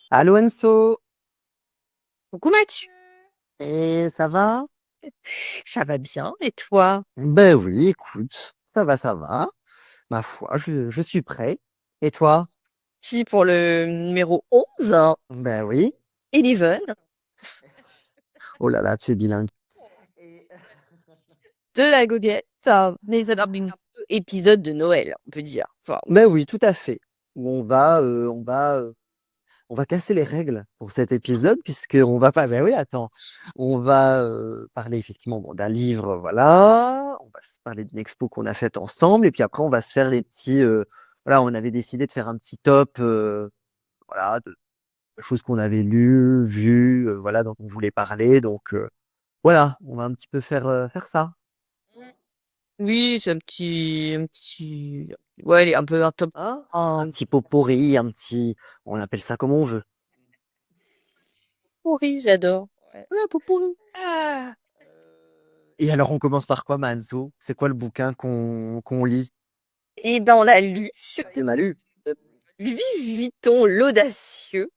Allô Enso, Coucou Mathieu, et ça va? ça va bien et toi? Ben oui, écoute, ça va. Ma foi, je suis prêt. Et toi? Si pour le numéro 11, Ben oui. Eleven, Oh là là, tu es bilingue. Et- de la goguette, les Adorable épisode de Noël, on peut dire. Enfin, Ben oui, tout à fait. Où on va casser les règles pour cet épisode puisque on va pas. Ben oui, attends, on va parler effectivement bon, d'un livre, voilà. On va se parler d'une expo qu'on a faite ensemble et puis après on va se faire des petits. Voilà, on avait décidé de faire un petit top. Voilà, choses qu'on avait lues, vues, voilà, dont on voulait parler. Donc voilà, on va un petit peu faire ça. oui, c'est ouais, il est un peu un top Hein? Un 1 petit pot pourri, un petit, on appelle ça comme on veut. pourri, j'adore. Ouais. Ouais, pot pourri. Ah. Et alors on commence par quoi, Manzo? C'est quoi le bouquin qu'on lit? Et ben, on a lu On a lu. euh, Louis Vuitton, l'audacieux,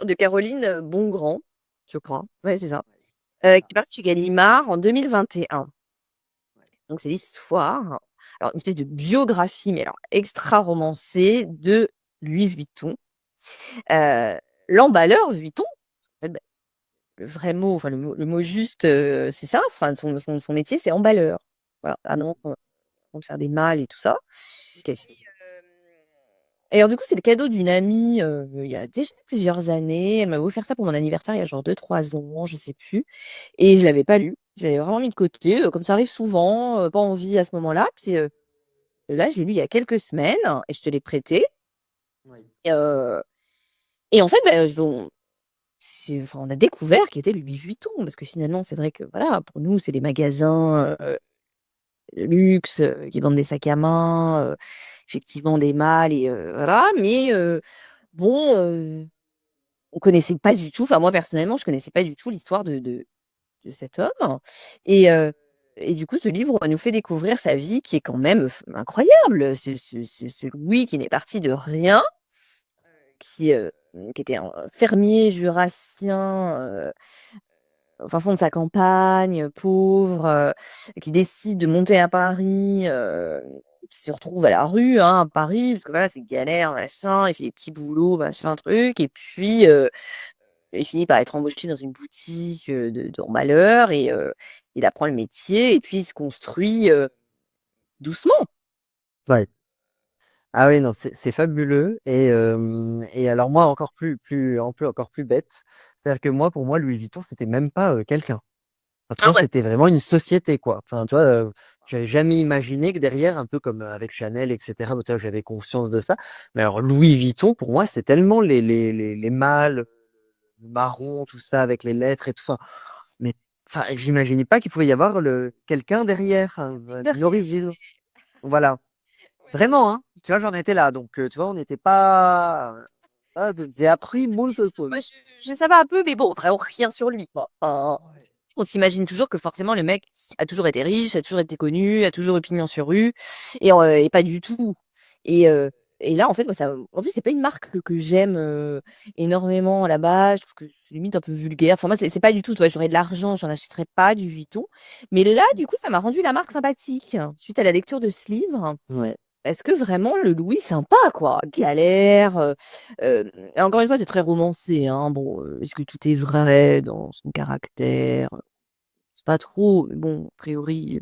de Caroline Bongrand, je crois. Ouais, c'est ça. Qui parle chez Gallimard en 2021. Donc, c'est l'histoire, alors une espèce de biographie, mais alors extra romancée de Louis Vuitton. Euh, L'emballeur Vuitton, en fait, bah, le vrai mot, enfin le mot juste, c'est ça. Enfin, son métier, c'est emballeur. Voilà, annonce, de faire des malles et tout ça. Ok. Et alors, du coup, c'est le cadeau d'une amie il y a déjà plusieurs années. Elle m'a offert ça pour mon anniversaire il y a genre 2 3 ans, je sais plus. Et je l'avais pas lu. Je l'avais vraiment mis de côté, comme ça arrive souvent, pas envie à ce moment-là. Puis là, je l'ai lu il y a quelques semaines et je te l'ai prêté. Oui. Et, et en fait, bah, enfin, on a découvert qu'il était Louis Vuitton. Parce que finalement, c'est vrai que voilà, pour nous, c'est les magasins de luxe qui vendent des sacs à main, effectivement des malles, et voilà. Mais bon, on connaissait pas du tout, enfin moi personnellement, je connaissais pas du tout l'histoire de cet homme. Et, euh, et du coup, ce livre nous fait découvrir sa vie qui est quand même incroyable. Ce Louis qui n'est parti de rien, qui, euh, qui était un fermier jurassien, au fin fond de sa campagne, pauvre, qui décide de monter à Paris, qui se retrouve à la rue, hein, à Paris, parce que voilà, c'est galère, machin, il fait des petits boulots, machin, truc, et puis il finit par être embauché dans une boutique d'emballeur, et il apprend le métier, et puis il se construit doucement. Ouais. Ah oui, non, c'est fabuleux. Et alors moi, encore plus bête. C'est-à-dire que moi, pour moi, Louis Vuitton, c'était même pas quelqu'un. Enfin, tu Ah vois, ouais. c'était vraiment une société, quoi. Enfin, tu vois, j'avais jamais imaginé que derrière, un peu comme avec Chanel, etc., bon, tu vois, j'avais conscience de ça. Mais alors, Louis Vuitton, pour moi, c'est tellement les mâles, le marron, tout ça, avec les lettres et tout ça. Mais, enfin, j'imaginais pas qu'il pouvait y avoir quelqu'un derrière, une origine. Voilà. Vraiment, hein. Tu vois, j'en étais là. Donc, tu vois, on n'était pas, j'ai appris moult Moi, choses. je savais un peu, mais bon, vraiment rien sur lui, quoi. Enfin, on s'imagine toujours que forcément le mec a toujours été riche, a toujours été connu, a toujours eu pignon sur rue, et pas du tout. Et, euh, et là, en fait, moi, ça, en plus, c'est pas une marque que j'aime énormément à la base. Je trouve que c'est limite un peu vulgaire. Enfin, moi, c'est pas du tout. Tu vois, j'aurais de l'argent, j'en achèterais pas du Vuitton. Mais là, du coup, ça m'a rendu la marque sympathique suite à la lecture de ce livre. Ouais. Est-ce que vraiment le Louis sympa, quoi? Galère. Et encore une fois, c'est très romancé, hein. Bon, est-ce que tout est vrai dans son caractère? C'est pas trop, mais bon, a priori.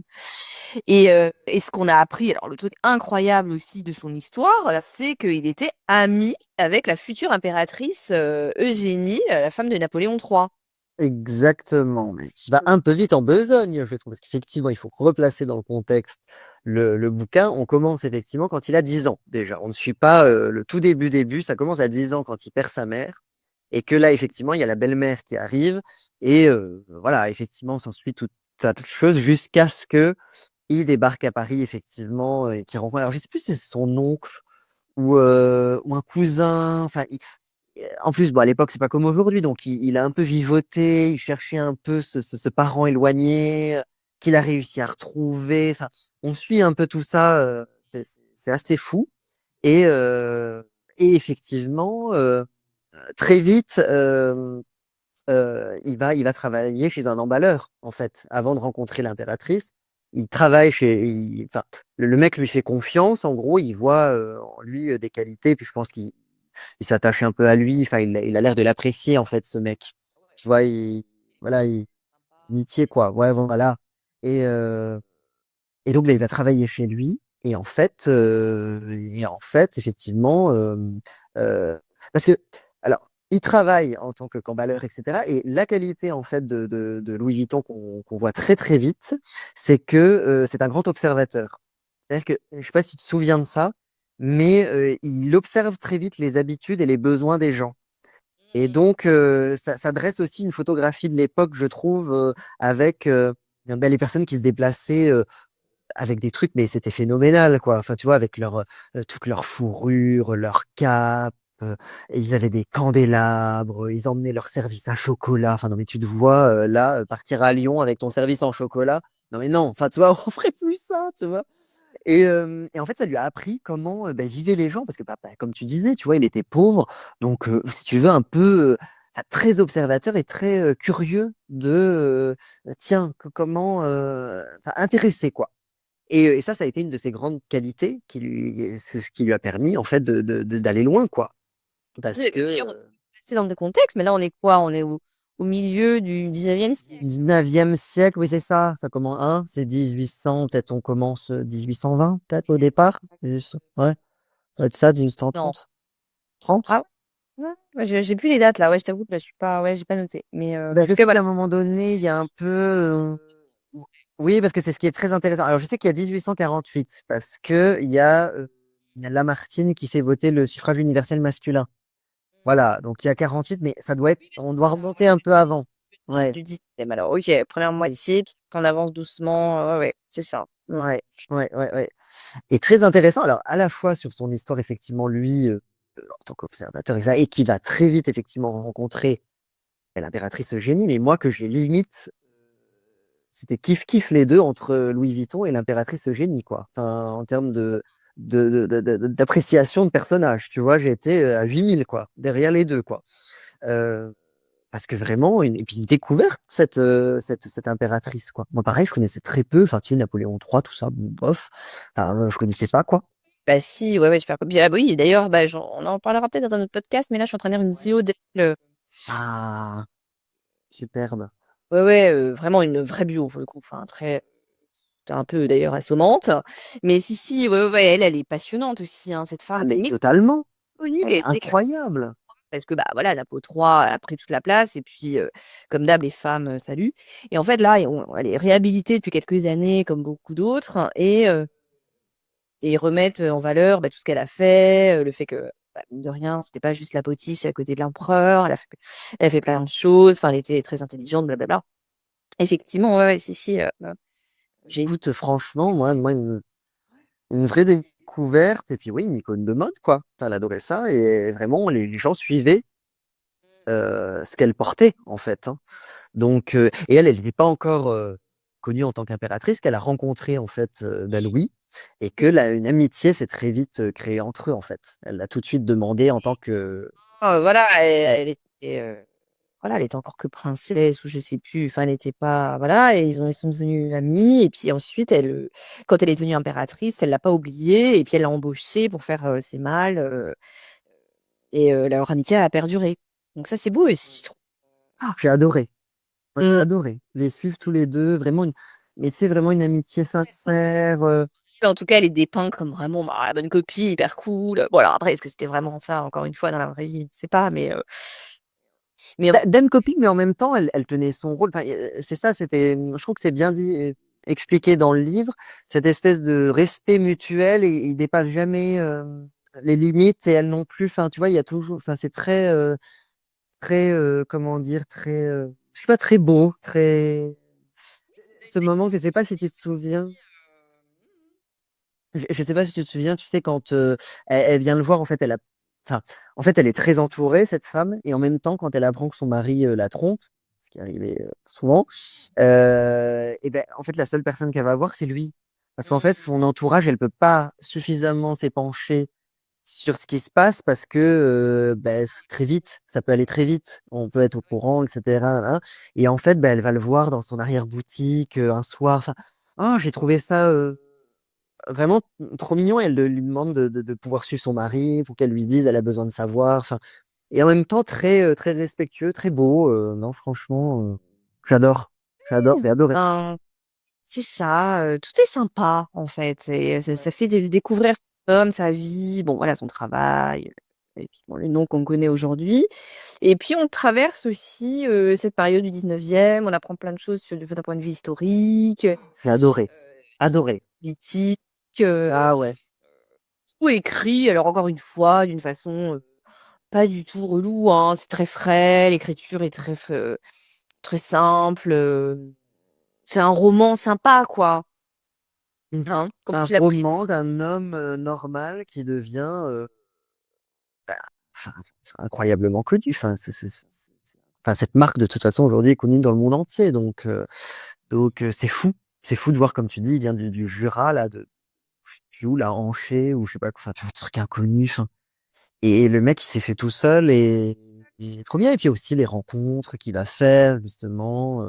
Et ce qu'on a appris, alors le truc incroyable aussi de son histoire, c'est qu'il était ami avec la future impératrice Eugénie, la femme de Napoléon III. Exactement, mais tu vas un peu vite en besogne, je trouve, parce qu'effectivement, il faut replacer dans le contexte le bouquin. On commence effectivement quand il a 10 ans, déjà. On ne suit pas le tout début, ça commence à 10 ans quand il perd sa mère, et que là, effectivement, il y a la belle-mère qui arrive, et voilà, effectivement, s'ensuit tout tas de choses jusqu'à ce que il débarque à Paris, effectivement, et qu'il rencontre, alors je sais plus si c'est son oncle ou un cousin, enfin, en plus, bon, à l'époque, c'est pas comme aujourd'hui, donc il a un peu vivoté, il cherchait un peu ce parent éloigné qu'il a réussi à retrouver. Enfin, on suit un peu tout ça, c'est assez fou. Et, euh, et effectivement, très vite, il va travailler chez un emballeur, en fait, avant de rencontrer l'impératrice. Il travaille enfin, le mec lui fait confiance, en gros, il voit en lui des qualités, puis je pense qu'il s'attache un peu à lui, enfin, il a l'air de l'apprécier, en fait, ce mec. Tu vois, voilà, amitié, quoi. Ouais, voilà. Et, euh, et donc, bah, il va travailler chez lui. Et en fait, effectivement, euh, parce que, alors, il travaille en tant que camballeur, etc. Et la qualité, en fait, de Louis Vuitton qu'on voit très, très vite, c'est que c'est un grand observateur. C'est-à-dire que, je sais pas si tu te souviens de ça, mais il observe très vite les habitudes et les besoins des gens. Et donc, ça dresse aussi une photographie de l'époque, je trouve, avec ben, les personnes qui se déplaçaient avec des trucs, mais c'était phénoménal, quoi. Enfin, tu vois, avec toute leur fourrure, leur cape, et ils avaient des candélabres, ils emmenaient leur service à chocolat. Enfin, non, mais tu te vois là partir à Lyon avec ton service en chocolat. Non, mais non, enfin, tu vois, on ferait plus ça, tu vois. Et en fait, ça lui a appris comment bah, vivaient les gens, parce que bah, comme tu disais, tu vois, il était pauvre, donc si tu veux, un peu très observateur et très curieux tiens, comment enfin, intéressé, quoi. Et ça a été une de ses grandes qualités, c'est ce qui lui a permis, en fait, d'aller loin, quoi. Parce que C'est dans des contextes, mais là, on est quoi? On est au milieu du 19e siècle. 19e siècle, oui, c'est ça, ça commence, hein, c'est 1800, peut-être on commence 1820, peut-être au départ. Ouais, ça doit être ça, Non. 1830. 30? Ah ouais, ouais, j'ai plus les dates là. Ouais, je t'avoue que là, je suis pas, ouais, j'ai pas noté. Mais Bah, en je tout cas, sais qu'à voilà. un moment donné, il y a un peu. Oui, parce que c'est ce qui est très intéressant. Alors, je sais qu'il y a 1848, parce que il y a Lamartine qui fait voter le suffrage universel masculin. Voilà, donc il y a 48, mais ça doit être. On doit remonter un peu avant. Ouais, Du 17e. Alors, ok, première moitié, puis qu'on avance doucement. Ouais, ouais, c'est ça. ouais, ouais. Et très intéressant. Alors, à la fois sur son histoire, effectivement, lui, en tant qu'observateur, et qui va très vite, effectivement, rencontrer l'impératrice Eugénie, mais moi, que j'ai limite c'était kiff-kiff les deux entre Louis Vuitton et l'impératrice Eugénie, quoi. Enfin, en termes d'appréciation de personnage, tu vois, j'ai été à 8000, quoi, derrière les deux, quoi. Euh, Parce que vraiment, et puis une découverte, cette impératrice, quoi. Moi, pareil, je connaissais très peu, enfin, tu sais, Napoléon III, tout ça, bon, bof. Enfin, je connaissais pas, quoi. Bah si, ouais, ouais, super cool. Puis, ah, bah oui, d'ailleurs, bah, on en parlera peut-être dans un autre podcast, mais là, je suis en train de lire une Zio d'elle. Ah, superbe. Ouais, ouais, vraiment une vraie bio pour le coup. Enfin, très, un peu d'ailleurs assommante. Mais si, si, ouais, ouais, ouais, elle est passionnante aussi, hein, cette Ah, femme. mais Mais totalement. connue, Elle elle est était incroyable. parce que, bah, voilà, Napo III a pris toute la place et puis, comme d'hab, les femmes, saluent. Et en fait, là, elle est réhabilitée depuis quelques années comme beaucoup d'autres et ils remettent, en valeur, bah, tout ce qu'elle a fait, le fait que, bah, mine de rien, c'était pas juste la potiche à côté de l'empereur, elle a fait plein de choses, enfin, elle était très intelligente, blablabla. Effectivement, ouais, ouais, si, si, j'ai Écoute, franchement, moi, une vraie découverte, et puis oui, une icône de mode, quoi. Enfin, elle adorait ça, et vraiment, les gens suivaient ce qu'elle portait, en fait, hein. Donc, et elle n'était pas encore connue en tant qu'impératrice, qu'elle a rencontré, en fait, Louis, et que là, une amitié s'est très vite créée entre eux, en fait. Elle l'a tout de suite demandé en tant que. voilà, Ouais. elle était, voilà, elle était encore que princesse ou je sais plus, enfin, elle était pas voilà et ils sont devenus amis et puis ensuite quand elle est devenue impératrice, elle l'a pas oublié et puis elle l'a embauché pour faire, ses malles, et leur amitié a perduré. Donc ça, c'est beau aussi, je trouve. Ah, j'ai adoré. Ouais, j'ai Mmh. adoré. Les suivre tous les deux, vraiment mais c'est vraiment une amitié sincère. En tout cas, elle est dépeinte comme vraiment, bah, la bonne copine, hyper cool. Bon alors après, est-ce que c'était vraiment ça, encore une fois, dans la vraie vie? Je sais pas, mais Dan Coping, mais en même temps, elle tenait son rôle. Enfin, c'est ça, je trouve que c'est bien dit, expliqué dans le livre, cette espèce de respect mutuel et il dépasse jamais les limites et elle non plus. Enfin, tu vois, il y a toujours, enfin, c'est très, comment dire, je sais pas, très beau, ce moment, je sais pas si tu te souviens. Je sais pas si tu te souviens, tu sais, quand elle vient le voir, en fait, enfin, en fait, elle est très entourée, cette femme, et en même temps, quand elle apprend que son mari la trompe, ce qui arrivait souvent, et ben, en fait, la seule personne qu'elle va voir, c'est lui. Parce qu'en fait, son entourage, elle peut pas suffisamment s'épancher sur ce qui se passe parce que c'est très vite, ça peut aller très vite. On peut être au courant, etc. Hein. Et en fait, elle va le voir dans son arrière-boutique un soir. Enfin, j'ai trouvé ça vraiment trop mignon. Elle lui demande de pouvoir suivre son mari pour qu'elle lui dise, elle a besoin de savoir. Enfin, et en même temps, très respectueux, très beau. Non, franchement, j'adore. J'adore, j'ai adoré. Ben, c'est ça, tout est sympa en fait et ça fait de découvrir l'homme, sa vie, bon voilà, son travail, et puis bon, les noms qu'on connaît aujourd'hui et puis on traverse aussi, cette période du 19e, on apprend plein de choses d'un point de vue historique, J'ai adoré. Adoré. politique, Ah ouais. tout écrit alors encore une fois d'une façon, pas du tout relou, hein. C'est très frais, l'écriture est très simple, c'est un roman sympa quoi, Mmh. hein, comme Un tu l'as pris. roman d'un homme normal qui devient enfin, c'est incroyablement connu. Enfin, enfin, cette marque, de toute façon, aujourd'hui, est connue dans le monde entier. Donc, c'est fou. C'est fou de voir, comme tu dis, il vient du Jura, là, je sais plus où, là, Hanché, ou je sais pas, enfin, un truc inconnu. Enfin, et le mec, il s'est fait tout seul et trop bien. Et puis aussi les rencontres qu'il va faire, justement.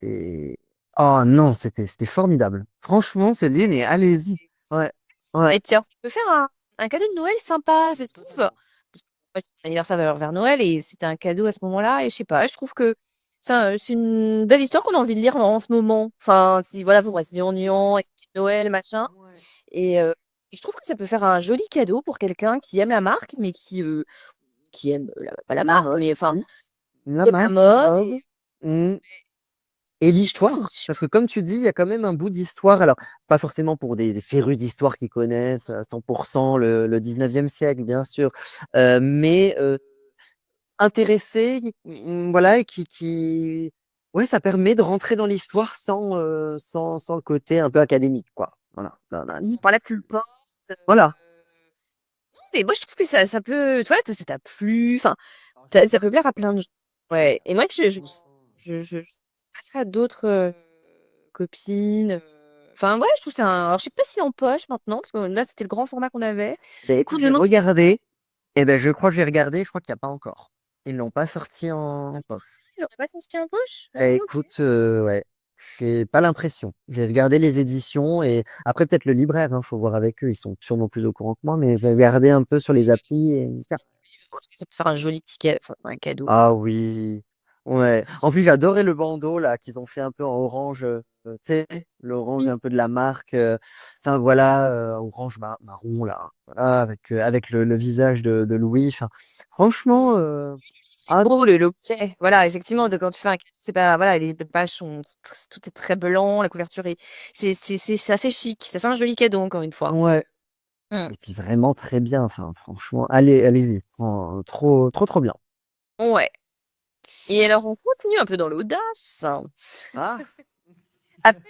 Et oh non, c'était formidable. Franchement, Céline, et allez-y. Ouais, ouais. Et tiens, ça peut faire un cadeau de Noël sympa, je trouve. Parce que moi, mon anniversaire va vers Noël et c'était un cadeau à ce moment-là et je sais pas, je trouve que ça, c'est une belle histoire qu'on a envie de lire en ce moment. Enfin, si voilà, pour rester gnangnan, esprit de Noël, machin Ouais. et je trouve que ça peut faire un joli cadeau pour quelqu'un qui aime la marque, mais qui aime la pas la La marque, mode mais enfin, aussi. La qui aime la marque, la mode mode. Mmh. Et l'histoire, parce que comme tu dis, il y a quand même un bout d'histoire. Alors, pas forcément pour des férus d'histoire qui connaissent à 100% le 19e siècle, bien sûr, mais intéressés, voilà, et ouais, ça permet de rentrer dans l'histoire sans le côté un peu académique, quoi. Voilà. D'un livre. pour la plupart, heu, Voilà. mais moi je trouve que ça peut tu vois, ça t'a plu, enfin ça peut plaire à plein de gens. Ouais et moi je passerai à d'autres, copines, enfin ouais, je trouve c'est un alors je sais pas si en poche maintenant, parce que là, c'était le grand format qu'on avait. Ben Je écoute, me j'ai demande si regardé, et ben je crois que j'ai regardé, je crois qu'il n'y a pas encore. Ils l'ont pas sorti en poche. il aurait pas sorti en poche? Ah Bah, OK. écoute, ouais, j'ai pas l'impression. J'ai regardé les éditions et après peut-être le libraire, hein, faut voir avec eux, ils sont sûrement plus au courant que moi, mais j'ai regardé un peu sur les applis et Ça peut faire un joli ticket, enfin un cadeau. ah oui, ouais. En plus, j'adorais le bandeau là qu'ils ont fait un peu en orange, tu sais, l'orange Oui. un peu de la marque, enfin voilà, orange marron là, voilà, avec le visage de Louis. Enfin, franchement, ah Drôle l'objet, voilà, effectivement, de quand tu fais un c'est pas voilà, les pages sont tout est très blanc, la couverture est c'est ça fait chic, ça fait un joli cadeau encore une fois. ouais. Mmh. Et puis vraiment très bien. Enfin, franchement, allez-y. Trop bien. Ouais et alors on continue un peu dans l'audace Ah, avec,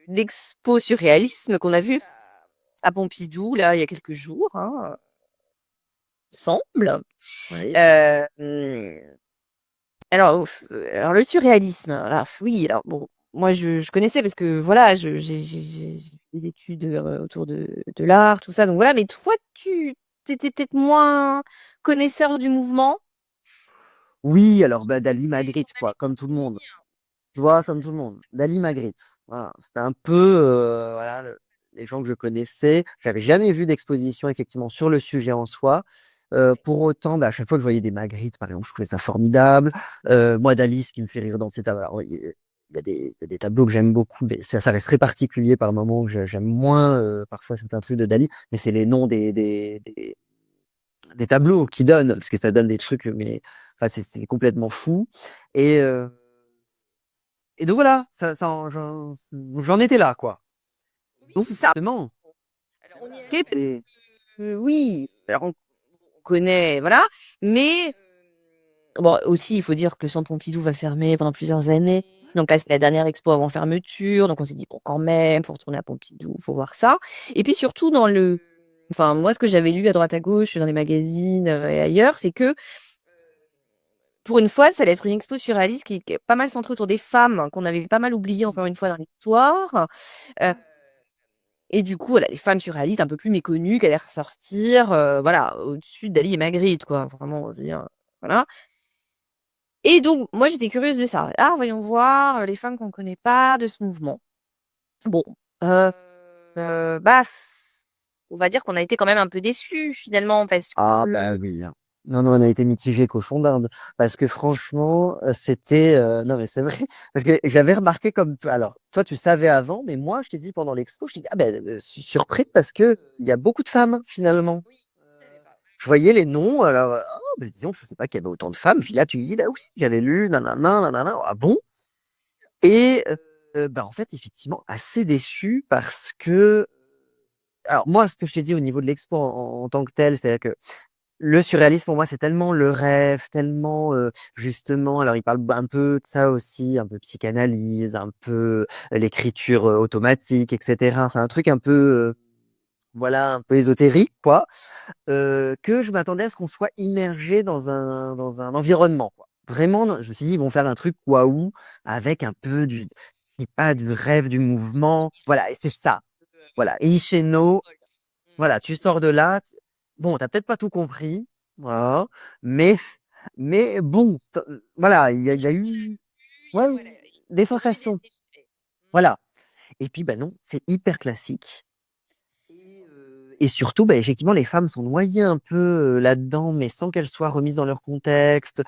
l'expo surréalisme qu'on a vue à Pompidou, là, il y a quelques jours, hein, semble. oui. Hem, alors alors le surréalisme, alors oui, alors bon, moi je connaissais parce que voilà, j'ai des études, autour de l'art, tout ça, donc voilà, mais toi tu étais peut-être moins connaisseur du mouvement? Oui, alors bah, Dali Magritte, quoi, comme tout le monde. Tu vois, comme tout le monde. Dali Magritte. Voilà. C'était un peu voilà, les gens que je connaissais. J'avais jamais vu d'exposition effectivement sur le sujet en soi. Pour autant, bah, à chaque fois que je voyais des Magritte, par exemple, je trouvais ça formidable. Moi, Dali, ce qui me fait rire dans ces tableaux, alors, il y a des tableaux que j'aime beaucoup, mais ça reste très particulier par moments que j'aime moins parfois certains trucs de Dali, mais c'est les noms des tableaux qui donnent, parce que ça donne des trucs, mais enfin, c'est complètement fou. Et, euh, et donc voilà, j'en étais là, quoi. Oui, Donc c'est ça. justement, Alors on y était parce et, que oui, alors on connaît, voilà, mais bon, aussi, il faut dire que le Centre Pompidou va fermer pendant plusieurs années. Donc là, c'est la dernière expo avant fermeture. Donc on s'est dit: «Bon, quand même, faut retourner à Pompidou, faut voir ça» et puis surtout dans le enfin, moi, ce que j'avais lu à droite à gauche dans les magazines, et ailleurs, c'est que, pour une fois, ça allait être une expo surréaliste qui est pas mal centrée autour des femmes, qu'on avait pas mal oubliées encore une fois dans l'histoire. Heu Et du coup, voilà, les femmes surréalistes un peu plus méconnues qui allaient ressortir, voilà, au-dessus de Dali et Magritte, quoi. Vraiment, je veux dire, voilà. Et donc, moi, j'étais curieuse de ça. Ah, voyons voir les femmes qu'on connaît pas de ce mouvement. Bon, heu bah, on va dire qu'on a été quand même un peu déçus finalement parce Ah bah que oui, hein. Non, non, on a été mitigés cochon d'Inde parce que franchement, c'était, non mais c'est vrai parce que j'avais remarqué comme toi alors, toi tu savais avant, mais moi je t'ai dit pendant l'expo, je t'ai dit: «Ah ben, je suis surprise parce que il y a beaucoup de femmes finalement». oui, je savais pas. Je voyais les noms, alors, oh beh, dis donc, je pensais pas qu'il y avait autant de femmes, puis là tu me dis: «Bah oui, j'avais lu nanana, nanana». Ah bon? Et bah, en fait effectivement assez déçu parce que alors moi ce que je t'ai dit au niveau de l'expo en tant que tel, c'est-à-dire que le surréalisme pour moi, c'est tellement le rêve, tellement, justement alors il parle un peu de ça aussi, un peu psychanalyse, un peu l'écriture, automatique et cetera. Enfin un truc un peu, voilà, un peu ésotérique quoi, que je m'attendais à ce qu'on soit immergé dans un environnement quoi. Vraiment je me suis dit: «Ils vont faire un truc waouh avec un peu du je sais pas, du rêve, du mouvement». Voilà et c'est ça. Voilà, Isheno voilà, tu sors de là, t bon, tu as peut-être pas tout compris, voilà, mais bon, voilà, il y a eu ouais, Voilà, des le truc était sensations, fait. voilà et puis, bah, non, c'est hyper classique et surtout, bah, effectivement, les femmes sont noyées un peu, là-dedans, mais sans qu'elles soient remises dans leur contexte.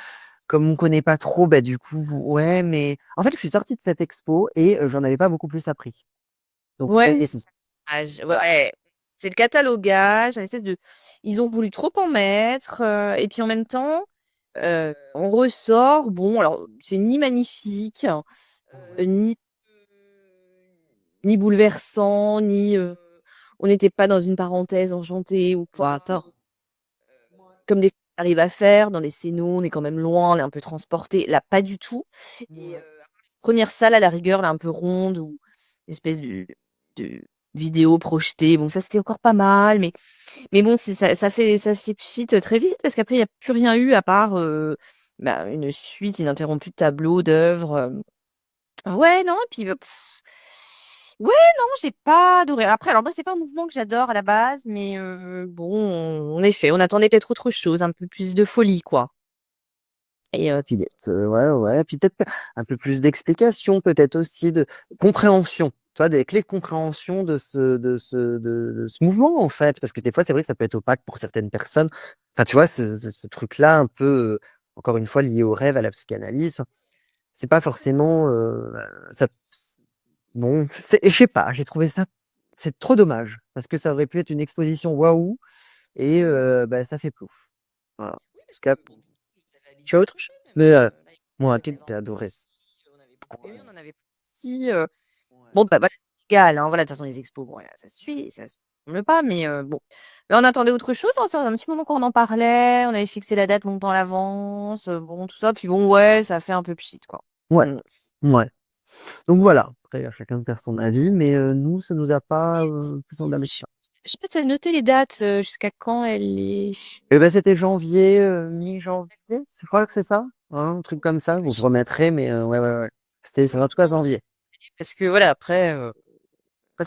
Comme on connaît pas trop, bah, du coup, ouais, mais en fait, je suis sortie de cette expo et j'en avais pas beaucoup plus appris. Donc Ouais, c'est c'est voilà. ouais, c'est le catalogage, un espèce de ils ont voulu trop en mettre, et puis en même temps, on ressort, bon alors c'est ni magnifique, ni ni bouleversant, ni, on n'était pas dans une parenthèse enchantée ou quoi. Attends. Comme des films arrivent à faire dans des scénos, on est quand même loin, on est un peu transporté. Là, pas du tout. Et Ouais. 1re salle à la rigueur, là, un peu ronde ou espèce de vidéo projetée. Bon, ça, c'était encore pas mal, mais bon, c'est ça fait pchit, très vite parce qu'après il y a plus rien eu à part, bah, une suite ininterrompue de tableaux, d'œuvres, ouais, non, et puis, ouais, non, j'ai pas adoré. Après, alors moi, c'est pas un mouvement que j'adore à la base, mais bon, en effet, on attendait peut-être autre chose, un peu plus de folie, quoi. Et Puis d'être, ouais, ouais, puis peut-être un peu plus d'explication, peut-être aussi de compréhension. Tu vois, des clés de compréhension de ce mouvement, en fait. Parce que des fois, c'est vrai que ça peut être opaque pour certaines personnes. Enfin, tu vois, ce truc-là, un peu, encore une fois, lié au rêve, à la psychanalyse, c'est pas forcément, ça bon, c'est je sais pas, j'ai trouvé ça c'est trop dommage parce que ça aurait pu être une exposition waouh et bah, ça fait plouf. Voilà. oui, parce Parce que que bon, vous avez tu as habité autre à chose? Bruxelles, Mais mais là, moi, il tu fallait as vraiment adoré. on avait beaucoup Ouais. aimé, on en avait si, Ouais. bon, bah, voilà, c'est égal, hein, voilà, de toute façon, les expos, bon, voilà, ça suit, ça se ressemble pas, mais bon. Là, on attendait autre chose, hein, ça faisait un petit moment qu'on en parlait, on avait fixé la date longtemps à l'avance, bon, tout ça, puis bon, ouais, ça a fait un peu pchit, quoi. Ouais. Mmh. Ouais. Donc voilà, après à chacun de faire son avis, mais nous, ça nous a pas, plus emballé que Je ça. je sais pas, tu as noté les dates, jusqu'à quand elle est? Et bah, c'était janvier, mi-janvier, je crois que c'est ça? Hein, un truc comme ça. Bon, je remettrai, mais ouais, ouais, ouais. C'est en tout cas janvier. Parce que voilà, après, ouais,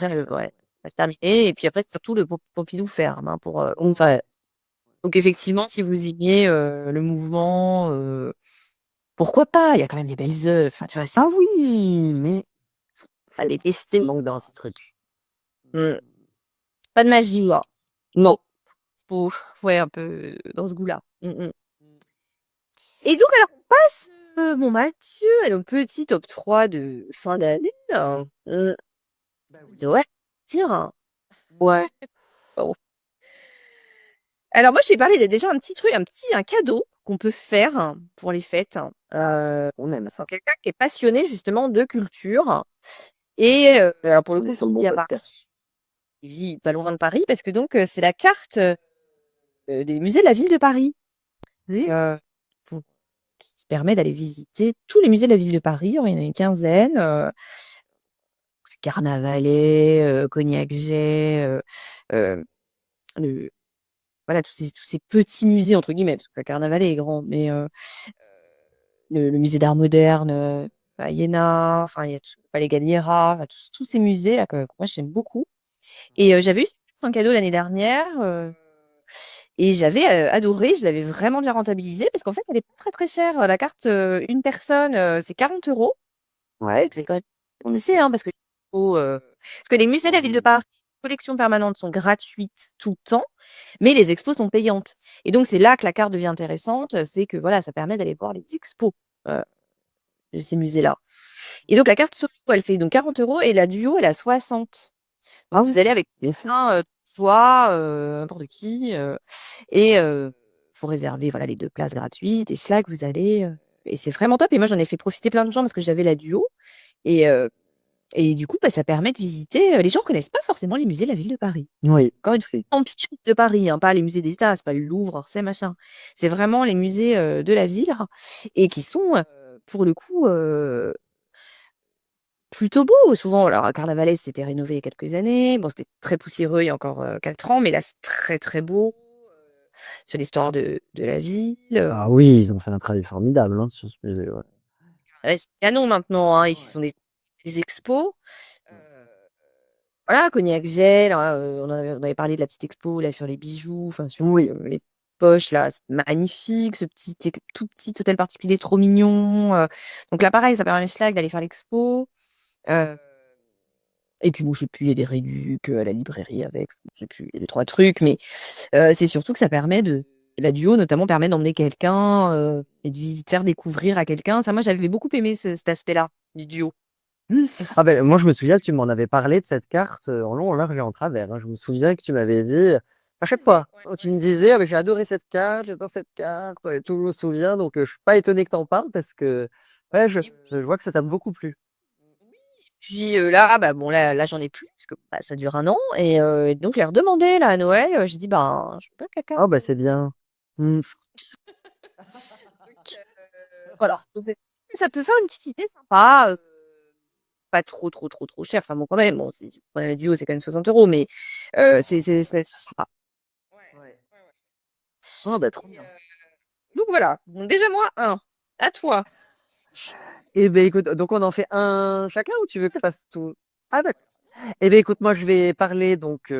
ça va terminer et puis après, surtout le Pompidou ferme, hein, pour, Ouais. donc effectivement, si vous aimiez, le mouvement, pourquoi pas? Il y a quand même des belles œuvres, enfin, tu vois? C'est Ah oui, mais pas les il tester. manque dans ce truc. Mmh. Pas de magie, quoi. Non. Faut ouais, un peu dans ce goût-là. Mmh. Et donc alors on passe, mon Mathieu, à nos petits top 3 de fin d'année, là. Bah oui. Ouais, tiens, ouais. Bon. Alors moi, je vais parler de déjà un petit truc, un cadeau qu'on peut faire pour les fêtes, On aime ça. quelqu'un qui est passionné justement de culture et alors pour le On est coup, sur qui le bon vit à Paris, podcast. il vit pas loin de Paris parce que donc c'est la carte, des musées de la ville de Paris et Oui. pour qui permet d'aller visiter tous les musées de la ville de Paris. Il y en a une quinzaine, c'est Carnavalet, Cognac-Jet, heu, le voilà tous ces «petits musées» entre guillemets, parce que le Carnavalet est grand, mais le musée d'art moderne, à Iéna, enfin il y a tout Palais Galliera, enfin tous ces musées là que moi j'aime beaucoup Et j'avais eu un cadeau l'année dernière et j'avais adoré. Je l'avais vraiment bien rentabilisé parce qu'en fait, elle est pas très très chère. La carte une personne, c'est 40 €. Ouais. C'est quand même on essaie, hein, parce que les musées de la ville de Paris, les collections permanentes sont gratuites tout le temps, mais les expos sont payantes. Et donc c'est là que la carte devient intéressante, c'est que voilà, ça permet d'aller voir les expos euh, de ces musées-là. Et donc la carte solo, elle fait donc 40 € et la duo, elle a 60. Ah Donc oui. vous allez avec quelqu'un, toi, n'importe qui, et faut réserver voilà les 2 places gratuites et Schlag, vous allez, et c'est vraiment top. Et moi, j'en ai fait profiter plein de gens parce que j'avais la duo et du coup, bah, ça permet de visiter, les gens connaissent pas forcément les musées de la ville de Paris. Oui. Encore une fois, Oui. empire de Paris, hein, pas les musées d'État, c'est pas le Louvre, Orsay, machin. C'est vraiment les musées, de la ville et qui sont, pour le coup, plutôt beaux. Souvent, alors à Carnavalet, c'était rénové il y a quelques années. Bon, c'était très poussiéreux il y a encore, 4 ans, mais là, c'est très, très beau, sur l'histoire de la ville, Ah oui, ils ont fait un travail formidable hein, sur ce musée. Ouais. ouais, c'est canon maintenant, hein, ils sont des expos. Heu, voilà, Cognac Gel, hein, on avait parlé de la petite expo là sur les bijoux, enfin sur, Oui. les poches là, c'est magnifique, ce petit tout petit hôtel particulier trop mignon, donc là pareil, ça permet à Schlag d'aller faire l'expo, heu et puis bon, je sais plus, il y a des réducs, à la librairie avec, je sais plus, il y a 2-3 trucs, mais c'est surtout que ça permet de la duo notamment permet d'emmener quelqu'un, et de faire découvrir à quelqu'un. Ça, moi, j'avais beaucoup aimé cet aspect-là du duo Mmh. aussi. Ah ben moi, je me souviens, tu m'en avais parlé de cette carte, en long, en large et en travers, hein. Je me souviens que tu m'avais dit, à chaque fois, tu me disais: «Ah beh, j'ai adoré cette carte, j'adore cette carte» et tout, je me souviens donc je suis pas étonné que tu en parles parce que, ouais, Et je oui. vois que ça t'a beaucoup plu. Oui, puis, là, bah, bon, là, j'en ai plus parce que, bah, ça dure 1 an et donc je l'ai redemandé là à Noël, j'ai dit: «Ben, je veux pas quelqu'un». Ah bah, c'est bien. Mmh. Donc voilà, donc ça peut faire une petite idée sympa, pas trop, trop, trop, trop cher. Enfin bon, quand même, bon, si vous prenez le duo, c'est quand même 60 €, mais c'est sympa. Ouais. Ah bah, trop Et bien. donc voilà, donc déjà moi un. À toi. Eh beh, écoute, donc on en fait un chacun ou tu veux que je fasse tout? Ah d'accord. Eh beh, écoute, moi je vais parler donc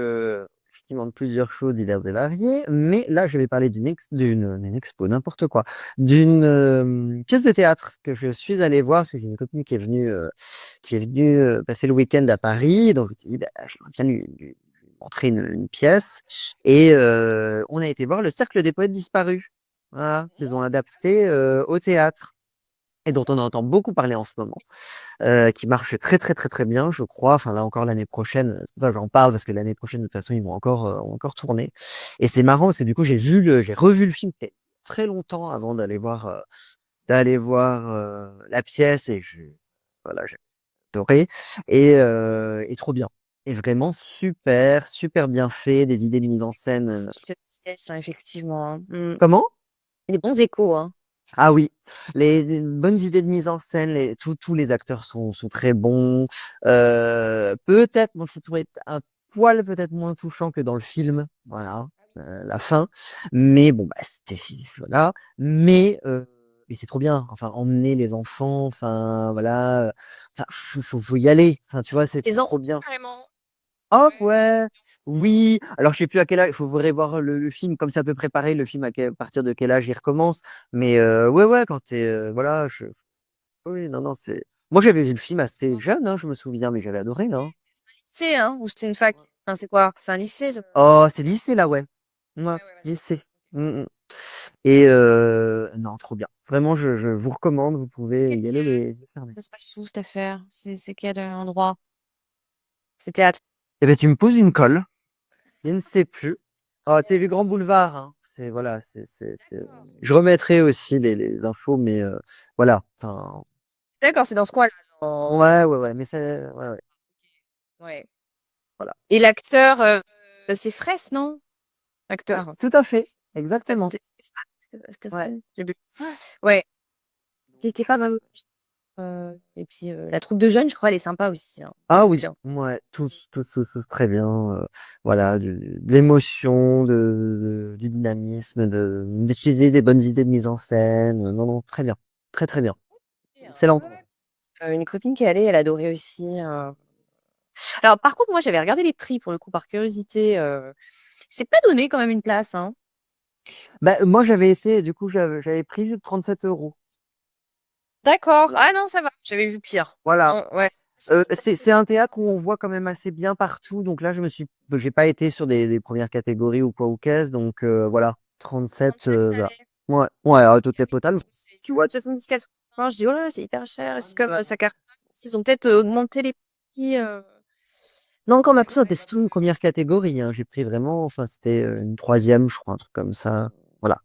effectivement de plusieurs choses diverses et variées, mais là je vais parler d'une expo, n'importe quoi, d'une, pièce de théâtre que je suis allé voir parce que j'ai une copine qui est venue, passer le week-end à Paris, donc je me suis dit: «Bah, j'aimerais bien lui montrer une pièce» et on a été voir Le Cercle des Poètes Disparus. Voilà, qu'ils ont adapté, au théâtre et dont on entend beaucoup parler en ce moment, qui marche très, très, très, très bien, je crois. Enfin, là encore l'année prochaine, c'est pour ça que j'en parle parce que l'année prochaine, de toute façon, ils vont encore tourner et c'est marrant parce que du coup, j'ai revu le film il y a très longtemps avant d'aller voir, la pièce et voilà, j'ai adoré et trop bien et vraiment super, super bien fait, des idées de mise en scène, Ça, effectivement, hein. Mmh. comment? Des bons échos, hein. Ah oui, les bonnes idées de mise en scène, tous les acteurs sont très bons. Peut-être, moi, je trouvais un poil peut-être moins touchant que dans le film, voilà, la fin. Mais bon, bah, voilà. Mais c'est trop bien. Enfin, emmener les enfants, enfin voilà, enfin, faut y aller. Enfin, tu vois, c'est Les enfants, trop bien. carrément. Ah Ouais. ouais, oui. Alors je sais plus à quel âge. Il faut revoir le film comme ça peut préparer le film à partir de quel âge il recommence. Mais ouais ouais quand t'es voilà. Oui non non c'est. Moi j'avais vu le film assez jeune hein, je me souviens mais j'avais adoré non. Lycée, hein, ou c'était une fac? Enfin, c'est quoi? C'est un lycée, ça? Oh c'est lycée là ouais. Ouais Ouais, ouais, c'est lycée. Mm, mm. Et non trop bien. Vraiment je vous recommande. Vous pouvez quel y aller les yeux fermés. ça se passe où cette affaire? C'est quel, endroit? Le théâtre? Eh ben tu me poses une colle. Je ne sais plus. Oh, tu sais, le Grand Boulevard, hein. C'est, voilà, D'accord. je remettrai aussi les infos, mais voilà. Enfin, D'accord, c'est dans ce coin-là, dans ouais, ouais, ouais, mais c'est, ouais, ouais, ouais. voilà. Et l'acteur, c'est Fraisse, non? L'acteur? Tout à fait, exactement. Ouais. J'ai bu. Ouais. Ouais, qui était pas mal. Et puis, la troupe de jeunes, je crois, elle est sympa aussi, hein. Ah Tous oui, bien. ouais, tous très bien. Voilà, de l'émotion, du dynamisme, d'utiliser des bonnes idées de mise en scène. Non, non, très bien, très très bien. Et Excellent. ouais, ouais. Une copine qui est allée, elle adorait aussi, Alors, par contre, moi, j'avais regardé les prix pour le coup par curiosité. C'est pas donné quand même une place, hein. Bah, moi, du coup, j'avais pris 37 €. D'accord. Ah non, ça va. J'avais vu pire. Voilà. Oh, ouais. C'est un théâtre où on voit quand même assez bien partout. Donc là, j'ai pas été sur des premières catégories ou quoi ou qu'est-ce. Donc voilà, 37. 37, Bah, allez. ouais, ouais, total. Tu vois, 74. Je dis, oh là, là, c'est hyper cher. C'est comme ça carte. Ils ont peut-être augmenté les prix. Non, encore ma c'était surtout une première catégorie, hein. J'ai pris vraiment, enfin, c'était une troisième, je crois, un truc comme ça. Voilà.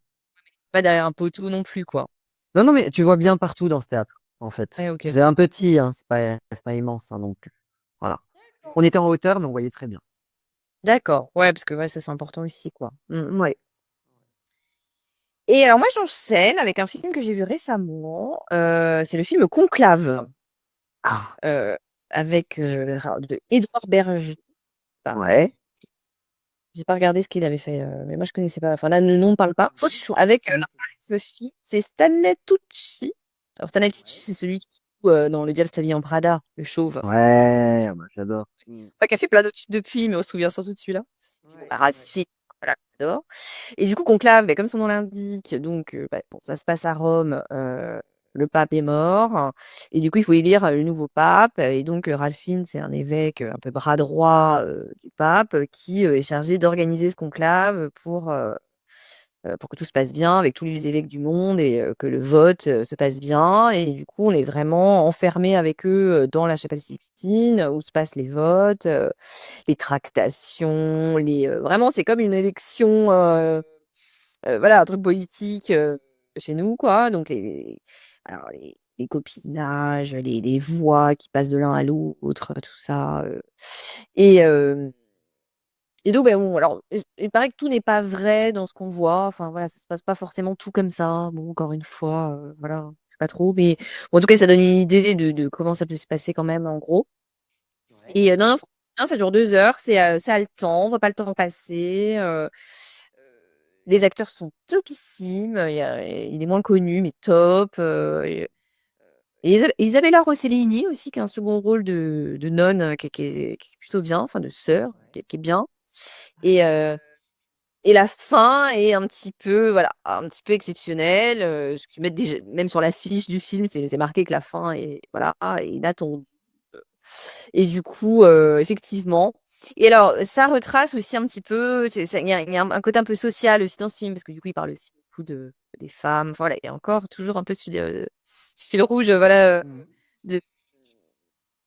Pas derrière un poteau non plus, quoi. Non, non, mais tu vois bien partout dans ce théâtre, en fait. Ouais, ok. C'est un petit, hein, c'est pas immense, hein, non plus. Voilà. On était en hauteur, mais on voyait très bien. D'accord. Ouais, parce que ouais, ça c'est important aussi, quoi. Ouais. Et alors moi, j'enchaîne avec un film que j'ai vu récemment. C'est le film Conclave, Ah, euh, avec de Édouard Berger. Enfin, ouais. j'ai pas regardé ce qu'il avait fait, mais moi je connaissais pas. Enfin là, le nom ne parle pas. Avec Sophie, c'est Stanley Tucci. Alors Stanley Tucci, c'est celui qui joue dans Le Diable s'habille en Prada, le chauve. Ouais, bah, j'adore. Pas qui a fait plein d'autres films depuis, mais on se souvient surtout de celui-là. Racine, voilà, j'adore. Et du coup, Conclave, bah, comme son nom l'indique, donc bah, bon, ça se passe à Rome. Le pape est mort, et du coup, il faut élire le nouveau pape. Et donc, Ralph Fiennes, c'est un évêque un peu bras droit du pape, qui est chargé d'organiser ce conclave pour que tout se passe bien avec tous les évêques du monde et que le vote se passe bien. Et du coup, on est vraiment enfermé avec eux dans la chapelle Sixtine où se passent les votes, les tractations, vraiment, c'est comme une élection, voilà, un truc politique chez nous, quoi. Donc, alors, les copinages, les voix qui passent de l'un à l'autre, tout ça. Et, euh, et donc, ben bon, alors, il paraît que tout n'est pas vrai dans ce qu'on voit. Enfin, voilà, ça se passe pas forcément tout comme ça. Bon, encore une fois, voilà, c'est pas trop. Mais bon, en tout cas, ça donne une idée de comment ça peut se passer quand même, en gros. Et non, non, franchement, ça dure 2 heures. C'est haletant. On voit pas le temps passer. Les acteurs sont topissimes. Il est moins connu, mais top. Et Isabella Rossellini aussi, qui a un second rôle de nonne qui est plutôt bien, enfin de sœur, qui est bien. Et, euh, et la fin est un petit peu, voilà, un petit peu exceptionnelle. Ce qu'ils mettent déjà, même sur la fiche du film, c'est marqué que la fin est, voilà, est inattendue. Et du coup, effectivement. Et alors, ça retrace aussi un petit peu, il y a un côté un peu social aussi dans ce film, parce que du coup, il parle aussi beaucoup des femmes. Enfin, voilà, il y a encore toujours un peu ce fil rouge, voilà, de,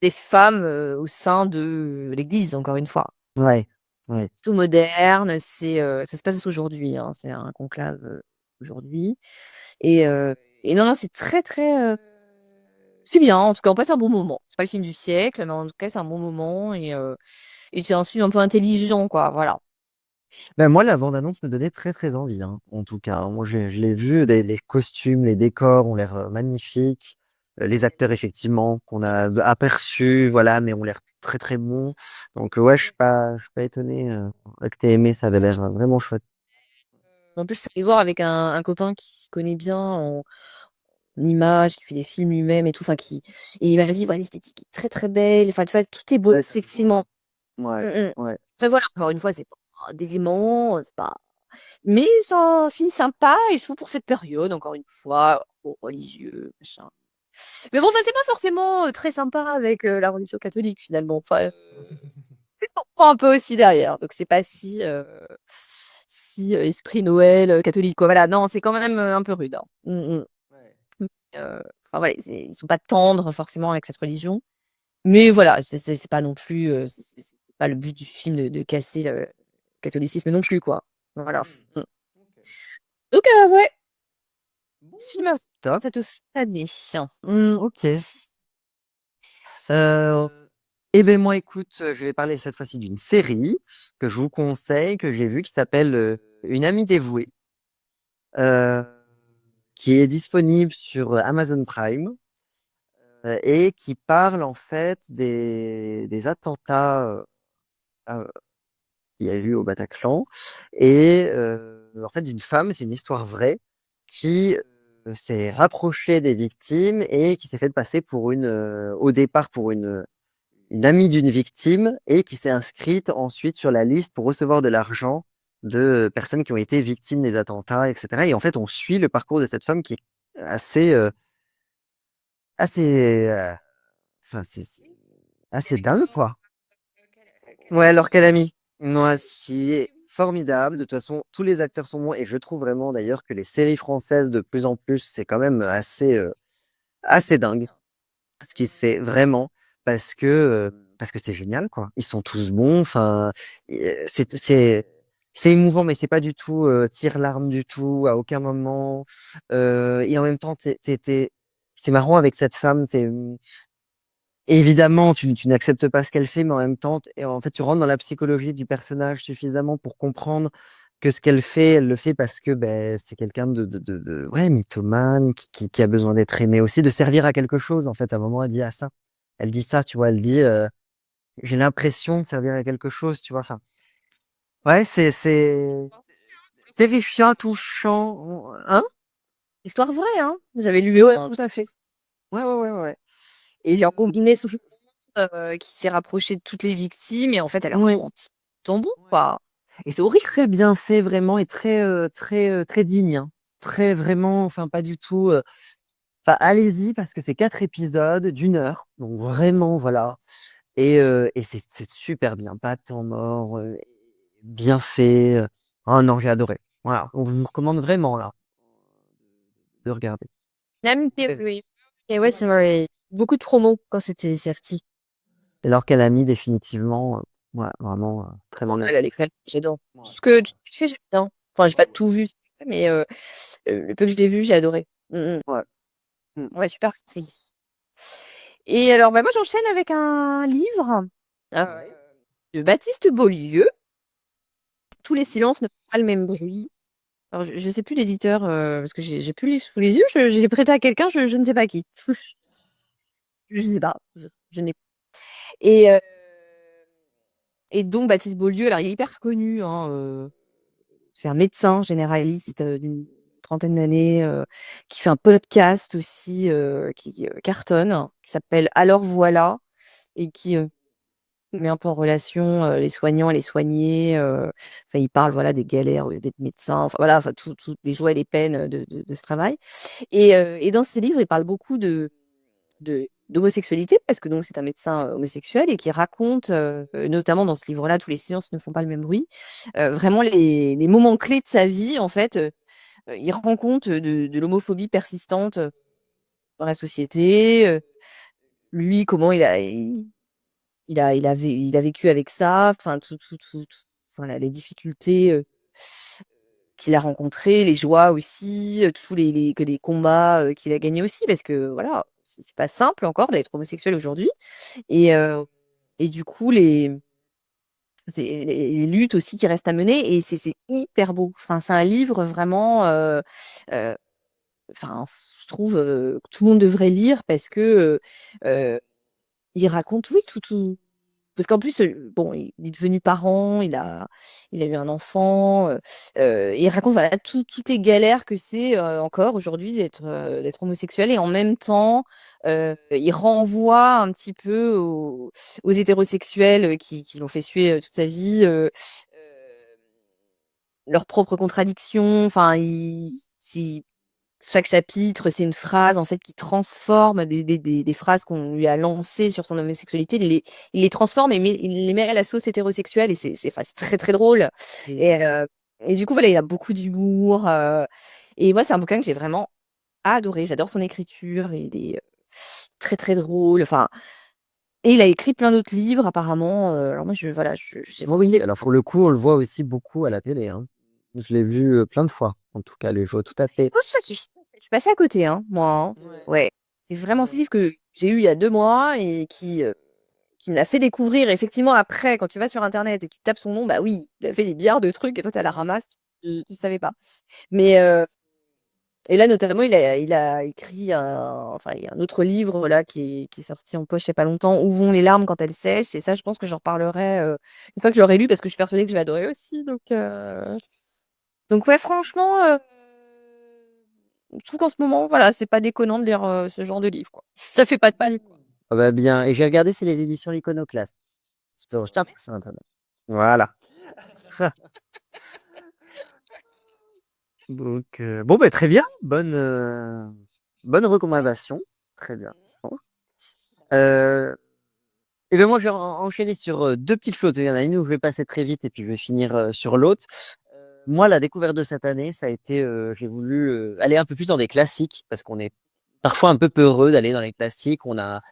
des femmes au sein de l'Église, encore une fois. Ouais, ouais. Tout moderne, ça se passe aujourd'hui, hein, c'est un conclave aujourd'hui. Et, euh, et non, non, c'est très, très. C'est bien, en tout cas, on passe un bon moment. C'est pas le film du siècle, mais en tout cas, c'est un bon moment. Et c'est un film un peu intelligent, quoi, voilà. Ben, moi, la bande-annonce me donnait très, très envie, hein, en tout cas. Moi, je l'ai vu, les costumes, les décors ont l'air magnifiques. Les acteurs, effectivement, qu'on a aperçus, voilà, mais ont l'air très, très bons. Donc, ouais, je suis pas étonné que t'aies aimé, ça avait l'air vraiment chouette. En plus, je suis allée voir avec un copain qui s'y connaît bien en images, qui fait des films lui-même et tout, enfin, et il m'a dit, voilà, l'esthétique est très, très belle. Enfin, tu vois, tout est beau, Ouais, seximent. ouais, ouais. Après, voilà, encore une fois, c'est pas d'éléments, c'est pas. Mais c'est un film sympa, et je trouve pour cette période, encore une fois, religieux, machin. Mais bon, enfin, c'est pas forcément très sympa avec la religion catholique, finalement. Enfin, c'est ce qu'on prend un peu aussi derrière. Donc, c'est pas si esprit Noël catholique, quoi. Voilà, non, c'est quand même un peu rude, hein. Enfin, voilà, ils sont pas tendres forcément avec cette religion. Mais voilà, c'est pas non plus, c'est pas le but du film de casser le catholicisme non plus, quoi. Voilà. Mm. Donc, ouais, film à voir Top. cette fin d'année. Ok. Euh, eh ben moi, écoute, je vais parler cette fois-ci d'une série que je vous conseille, que j'ai vue, qui s'appelle Une amie dévouée, euh, qui est disponible sur Amazon Prime et qui parle en fait des attentats qu'il y a eu au Bataclan et en fait d'une femme, c'est une histoire vraie, qui s'est rapprochée des victimes et qui s'est fait passer au départ pour une amie d'une victime et qui s'est inscrite ensuite sur la liste pour recevoir de l'argent de personnes qui ont été victimes des attentats, etc. Et en fait, on suit le parcours de cette femme qui est assez, enfin, c'est assez dingue, quoi. Ouais, alors quelle amie? Moi, ce qui est formidable, de toute façon, tous les acteurs sont bons et je trouve vraiment d'ailleurs que les séries françaises de plus en plus, c'est quand même assez dingue ce qui se fait vraiment parce que c'est génial, quoi. Ils sont tous bons, enfin, c'est émouvant, mais c'est pas du tout tire-larme du tout, à aucun moment. Et en même temps, c'est marrant avec cette femme, évidemment, tu n'acceptes pas ce qu'elle fait, mais en même temps, et en fait, tu rentres dans la psychologie du personnage suffisamment pour comprendre que ce qu'elle fait, elle le fait parce que ben, c'est quelqu'un ouais, mythomane, qui a besoin d'être aimé aussi, de servir à quelque chose. En fait, à un moment, elle dit à ça. Elle dit ça, tu vois, elle dit, j'ai l'impression de servir à quelque chose, tu vois. Enfin, ouais, c'est terrifiant, touchant. Hein? Histoire vraie, hein. J'avais lu, Ouais, tout à fait. Ouais, ouais, ouais, ouais. et il a combiné ce qui s'est rapproché de toutes les victimes et en fait, elle a Ouais. menti tambour, quoi. Et c'est horrible. Très bien fait, vraiment, et très digne, hein. Très vraiment, enfin, pas du tout. Enfin, allez-y, parce que c'est 4 épisodes d'1 heure. Donc, vraiment, voilà. Et c'est super bien. Pas de temps mort, bien fait. Oh non, j'ai adoré. Voilà. On vous recommande vraiment, là, de regarder. Oui. Et ouais, c'est vrai. Beaucoup de promos quand c'était sorti. Et alors qu'elle a mis définitivement, ouais, vraiment, très bon. Elle a l'écran, j'adore. Ouais. Ce que tu fais, j'aime bien. Enfin, j'ai pas tout vu, mais le peu que j'ai vu, j'ai adoré. Ouais. Mm. Ouais, super. Et alors, bah, moi, j'enchaîne avec un livre Ouais. de Baptiste Beaulieu. Tous les silences ne font pas le même bruit. Alors, je sais plus l'éditeur, parce que j'ai plus le livre sous les yeux. Je l'ai prêté à quelqu'un, je ne sais pas qui. Je sais pas. Je n'ai et heu et donc Baptiste Beaulieu, alors il est hyper connu, hein, c'est un médecin généraliste, d'une trentaine d'années, qui fait un podcast aussi, qui cartonne, qui s'appelle «Alors voilà» et qui, met un peu en relation, les soignants et les soignés, enfin il parle, voilà, des galères, d'être médecin, enfin voilà, enfin tout les joies et les peines, de ce travail et dans ses livres, il parle beaucoup d'homosexualité parce que donc c'est un médecin, homosexuel et qui raconte, notamment dans ce livre-là, «Tous les silences ne font pas le même bruit», vraiment les moments clés de sa vie en fait, il rend compte, de l'homophobie persistante, dans la société, lui comment il a vécu avec ça, enfin tout voilà les difficultés, qu'il a rencontrées, les joies aussi, tous les combats, qu'il a gagnés aussi parce que voilà, c'est pas simple encore d'être homosexuel aujourd'hui et heu et du coup les luttes aussi qui restent à mener et c'est hyper beau. Enfin, c'est un livre vraiment, heu, enfin je trouve, que tout le monde devrait lire parce que, il raconte oui tout parce qu'en plus, bon, il est devenu parent, il a eu un enfant, il raconte voilà toutes les galères que c'est, encore aujourd'hui d'être homosexuel et en même temps, il renvoie un petit peu aux hétérosexuels, qui l'ont fait suer, toute sa vie, leurs propres contradictions. Enfin, chaque chapitre, c'est une phrase en fait qui transforme des phrases qu'on lui a lancées sur son homosexualité. Il les transforme et il les met à la sauce hétérosexuelle et enfin, c'est très très drôle. Et du coup voilà, il a beaucoup d'humour. Et moi, c'est un bouquin que j'ai vraiment adoré. J'adore son écriture. Il est très très drôle. Enfin, et il a écrit plein d'autres livres apparemment. Alors moi, voilà, j'ai Oh oui, alors pour le coup, on le voit aussi beaucoup à la télé, hein. Je l'ai vu plein de fois. En tout cas, je vois tout à fait. oh, ça qui je suis passée à côté, hein, moi. Hein. Ouais. Ouais. C'est vraiment ce Ouais. livre que j'ai eu il y a 2 mois et qui me l'a fait découvrir. Effectivement, après, quand tu vas sur internet et tu tapes son nom, bah oui, il a fait des milliards de trucs et toi, tu la ramasses, tu savais pas. Mais et là, notamment, il a écrit enfin, il y a un autre livre là qui est sorti en poche il y a pas longtemps, Où vont les larmes quand elles sèchent? Et ça, je pense que j'en reparlerai une fois que je l'aurai lu parce que je suis persuadée que je vais adorer aussi. Donc ouais, franchement, je trouve qu'en ce moment, voilà, c'est pas déconnant de lire ce genre de livre, quoi. Ça fait pas de mal, quoi. Ah bah bien. Et j'ai regardé, c'est les éditions L'Iconoclaste. Je tape sur Internet. Voilà. Donc, bon, bah, très bien. Bonne recommandation. Très bien. Bon. Euh, et ben moi, je vais enchaîner sur deux petites choses. Il y en a une où je vais passer très vite et puis je vais finir sur l'autre. Moi, la découverte de cette année, ça a été, j'ai voulu aller un peu plus dans des classiques parce qu'on est parfois un peu peureux d'aller dans les classiques. On a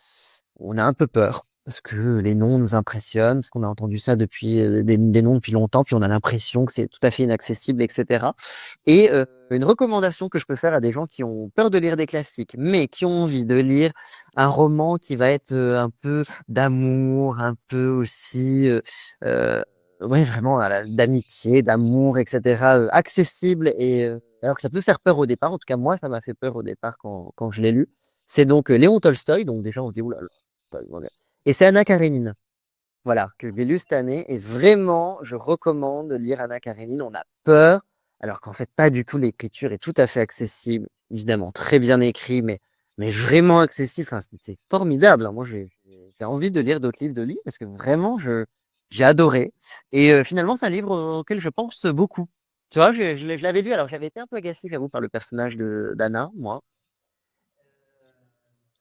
un peu peur parce que les noms nous impressionnent, parce qu'on a entendu ça depuis des noms depuis longtemps, puis on a l'impression que c'est tout à fait inaccessible, etc. Et une recommandation que je peux faire à des gens qui ont peur de lire des classiques, mais qui ont envie de lire un roman qui va être un peu d'amour, un peu aussi, ouais, vraiment d'amitié, d'amour, etc. Accessible et alors que ça peut faire peur au départ. En tout cas, moi, ça m'a fait peur au départ quand je l'ai lu. C'est donc Léon Tolstoï. Donc déjà, on se dit oulala. Et c'est Anna Karénine. Voilà, que j'ai lu cette année. Et vraiment, je recommande de lire Anna Karénine. On a peur, alors qu'en fait, pas du tout. L'écriture est tout à fait accessible. Évidemment, très bien écrit, mais vraiment accessible. Enfin, c'est formidable, hein. Moi, j'ai envie de lire d'autres livres de lui parce que vraiment, j'ai adoré. Et finalement, c'est un livre auquel je pense beaucoup. Tu vois, je l'avais lu. Alors, j'avais été un peu agacé, j'avoue, par le personnage d'Anna, moi.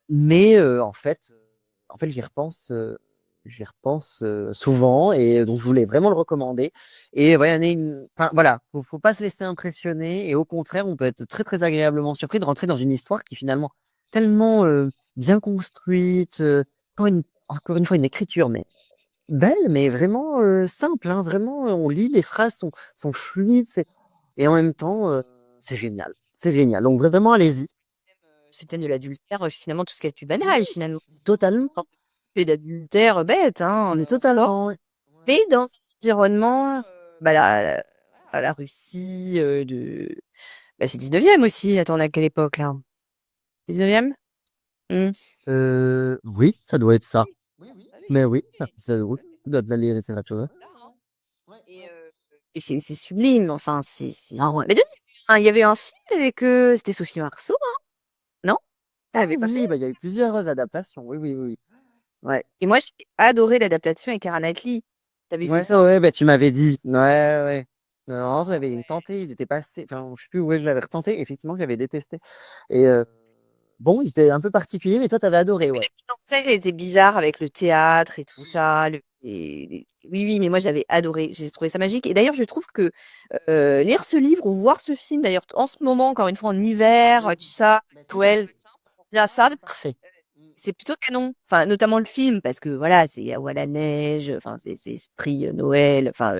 Mais en fait, j'y repense souvent et donc je voulais vraiment le recommander. Et voilà, enfin voilà, faut pas se laisser impressionner et au contraire, on peut être très très agréablement surpris de rentrer dans une histoire qui est finalement tellement bien construite, encore une fois une écriture mais belle, mais vraiment simple, hein, vraiment on lit les phrases sont fluides, et en même temps c'est génial. Donc vraiment allez-y. Ce thème de l'adultère, finalement, tout ce qui est plus banal, finalement. Totalement, Fait d'adultère bête, hein, on est en soi. totalement. Mais dans un environnement, bah, la Russie bah, c'est 19e aussi. Attends, on est à quelle époque là? 19e? Mmh. Oui, ça doit être ça. Mais oui, oui, ça doit être la littérature. Et c'est sublime, enfin, Ah ouais. mais il y avait un film avec, c'était Sophie Marceau, hein? Non? Elle Ah avait pas fait? oui, bah, il y a eu plusieurs adaptations. Oui, oui, oui, oui. Ouais. Et moi, j'ai adoré l'adaptation avec Keira Knightley. Tu avais vu Ouais, ça? ouais, bah, tu m'avais dit. Ouais, ouais. Non, j'avais tenté, il était passé. Enfin, je sais plus où je l'avais retenté. Effectivement, j'avais détesté. Et bon, il était un peu particulier, mais toi, t'avais adoré, Mais ouais. la mise en scène était bizarre avec le théâtre et tout ça. Oui, oui, mais moi j'avais adoré. J'ai trouvé ça magique. Et d'ailleurs, je trouve que lire ce livre ou voir ce film, d'ailleurs, en ce moment, encore une fois en hiver, tout ça, Noël, bien ça, Parfait. c'est plutôt canon. Enfin, notamment le film, parce que voilà, c'est à la neige, enfin, c'est esprit Noël, enfin,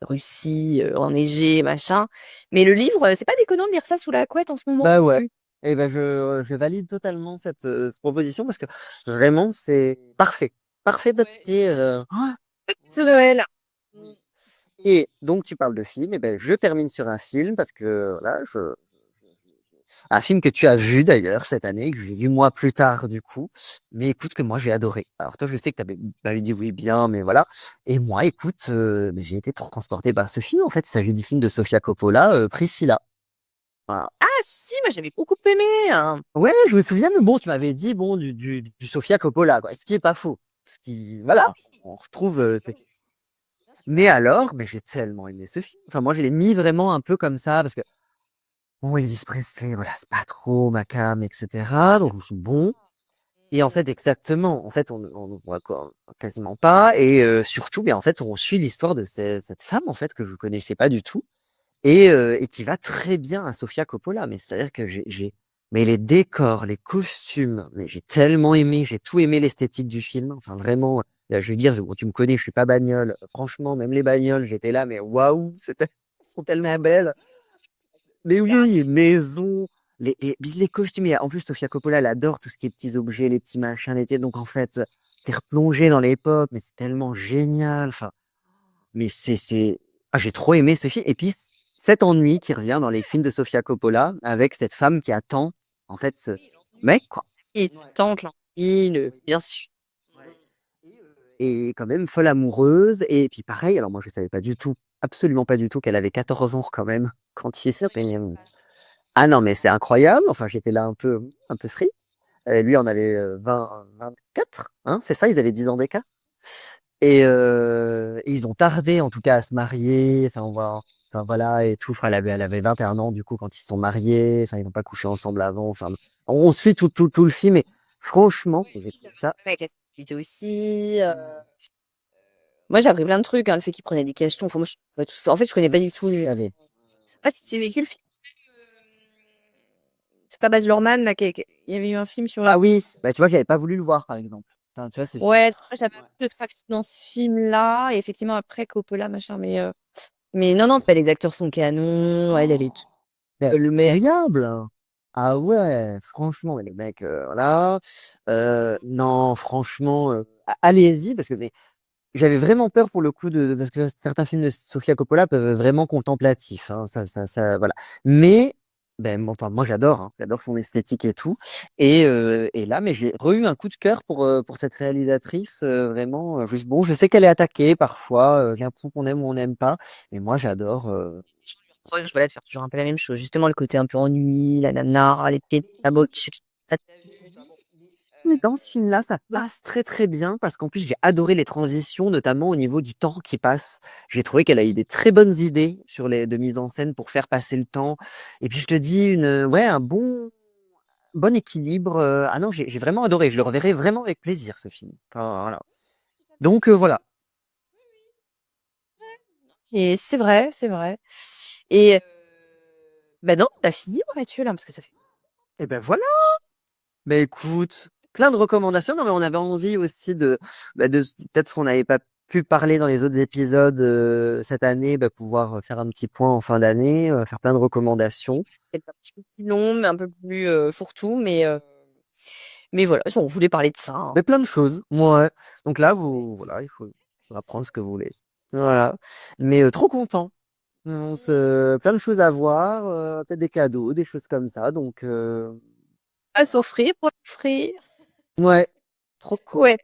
Russie, enneigé, machin. Mais le livre, c'est pas déconnant de lire ça sous la couette en ce moment Bah non ouais. plus. Et ben je valide totalement cette proposition parce que vraiment, c'est parfait. Parfait d'adapter. Ce Noël. Et donc, tu parles de film, et ben, je termine sur un film parce que voilà, un film que tu as vu d'ailleurs cette année, que j'ai vu moi plus tard du coup, mais écoute que moi j'ai adoré. Alors toi, je sais que tu m'avais dit oui bien, mais voilà. Et moi, écoute, mais j'ai été transporté par ce film. En fait, il s'agit du film de Sofia Coppola, Priscilla. Voilà. Ah si, moi j'avais beaucoup aimé, hein. Ouais, je me souviens, mais bon, tu m'avais dit bon du Sofia Coppola, quoi. Ce qui est pas faux. Ce qui, voilà, on retrouve. Mais alors, mais j'ai tellement aimé ce film. Enfin, moi, je l'ai mis vraiment un peu comme ça parce que bon, Elvis Presley, voilà, c'est pas trop ma came, etc. Donc, c'est bon. Et en fait, exactement. En fait, on voit quasiment pas. Et surtout, mais en fait, on suit l'histoire de cette femme, en fait, que je connaissais pas du tout. Et qui va très bien à Sofia Coppola. Mais c'est-à-dire que mais les décors, les costumes, mais j'ai tellement aimé, j'ai tout aimé l'esthétique du film. Enfin, vraiment, là, je veux dire, bon, tu me connais, je suis pas bagnole. Franchement, même les bagnoles, j'étais là, mais waouh, elles sont tellement belles. Mais oui, les maisons, les costumes. En plus, Sofia Coppola, elle adore tout ce qui est petits objets, les petits machins, donc en fait, t'es replongé dans l'époque, mais c'est tellement génial. Enfin, mais j'ai trop aimé ce film. Et puis, cet ennui qui revient dans les films de Sofia Coppola avec cette femme qui attend, en fait, ce mec, quoi. Et tante tranquille, bien sûr. Et quand même folle amoureuse. Et puis, pareil, alors moi, je savais pas du tout, absolument pas du tout qu'elle avait 14 ans quand même, quand il s'est Ah non, mais c'est incroyable. Enfin, j'étais là un peu free. Lui en avait 20, 4, hein, c'est ça, ils avaient 10 ans d'écart. Et ils ont tardé, en tout cas, à se marier. Enfin, voilà, et tout. Enfin, elle avait 21 ans, du coup, quand ils se sont mariés. Enfin, ils n'ont pas couché ensemble avant. Enfin, on suit tout le film. Et franchement, j'ai trouvé ça. Avec la sexualité aussi. Moi, j'ai appris plein de trucs, hein, le fait qu'il prenait des cachetons. Enfin, moi, en fait, je connais pas du tout. Allez. Ah, c'est vécu le film. C'est pas Baz Luhrmann, là, il y avait eu un film sur. Ah oui, bah, tu vois, j'avais pas voulu le voir, par exemple. Enfin, tu vois, Ouais, j'avais pas de traction dans ce film-là. Et effectivement, après, Coppola, machin. Mais non, non, pas les acteurs sont canons. Elle est. Le mec. incroyable, hein. Ah ouais, franchement, mais le mec, voilà. Non, franchement, allez-y, parce que mais, j'avais vraiment peur pour le coup parce que certains films de Sofia Coppola peuvent être vraiment contemplatifs, hein, voilà. Mais ben moi j'adore, hein, j'adore son esthétique et tout. Et là, mais j'ai eu un coup de cœur pour cette réalisatrice, vraiment. Bon, je sais qu'elle est attaquée parfois, j'ai l'impression qu'on aime ou on n'aime pas, mais moi j'adore. Voilà, de faire toujours un peu la même chose. Justement, le côté un peu ennui, la nana, les pieds, la botte. Ça- Mais dans ce film-là, ça passe très très bien parce qu'en plus j'ai adoré les transitions, notamment au niveau du temps qui passe. J'ai trouvé qu'elle a eu des très bonnes idées sur les de mise en scène pour faire passer le temps. Et puis je te dis ouais, un bon équilibre. Ah non, j'ai vraiment adoré. Je le reverrai vraiment avec plaisir ce film. Enfin, voilà. Donc voilà. Et c'est vrai, c'est vrai. Et bah non, t'as fini, Mathieu, là, parce que ça fait. Et ben voilà. Mais écoute, plein de recommandations. Non, mais on avait envie aussi de peut-être qu'on n'avait pas pu parler dans les autres épisodes cette année, pouvoir faire un petit point en fin d'année, faire plein de recommandations. Peut-être un petit peu plus long, mais un peu plus fourre-tout. Mais voilà, on voulait parler de ça, hein. Mais plein de choses. Ouais. Donc là, voilà, il faut apprendre ce que vous voulez. Voilà. Mais trop content. Plein de choses à voir, peut-être des cadeaux, des choses comme ça. Donc À s'offrir pour offrir. ouais, trop cool. Ouais.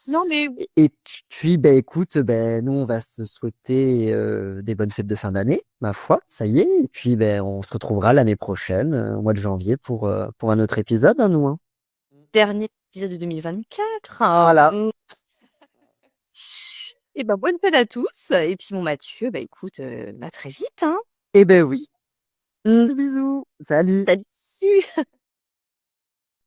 Non, mais Et puis, ben écoute, ben nous on va se souhaiter des bonnes fêtes de fin d'année, ma foi, ça y est. Et puis ben on se retrouvera l'année prochaine, au mois de janvier, pour un autre épisode, hein, nous. Hein. dernier épisode de 2024. Hein. Voilà. Et ben bonne fête à tous. Et puis mon Mathieu, bah écoute, à très vite, hein. Et ben oui. Bisous. Salut. Salut.